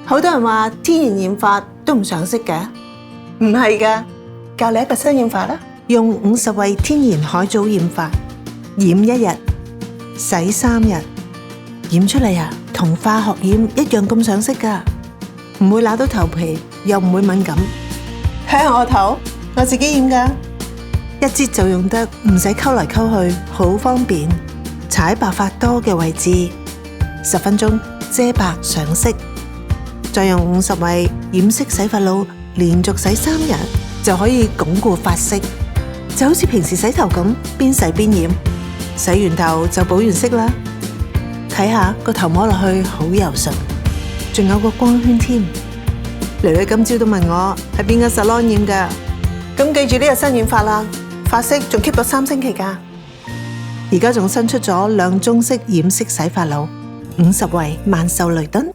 好多人話天然染髮都唔想識嘅，唔係㗎，教你一個新染法啦。用50惠天然海藻染髮，染1日，洗3日，染出嚟啊，同化學染一樣咁上色㗎，唔會揦到頭皮，又唔會敏感。睇下我頭，我自己染㗎，一支就用得，唔使溝嚟溝去，好方便。搽喺白髮多嘅位置，10分鐘遮白上色，再用50惠染色洗髮露，連續洗3日就可以鞏固髮色，就好似平時洗頭咁，邊洗邊染，洗完頭就補完色啦。睇下個頭摸落去好柔順，仲有個光圈添。囡囡今朝都問我係邊個 salon 染㗎，咁記住呢個新染法啦，髮色仲 keep 到3星期㗎。而家仲新出咗2中式染色洗髮露，50惠萬壽雷敦。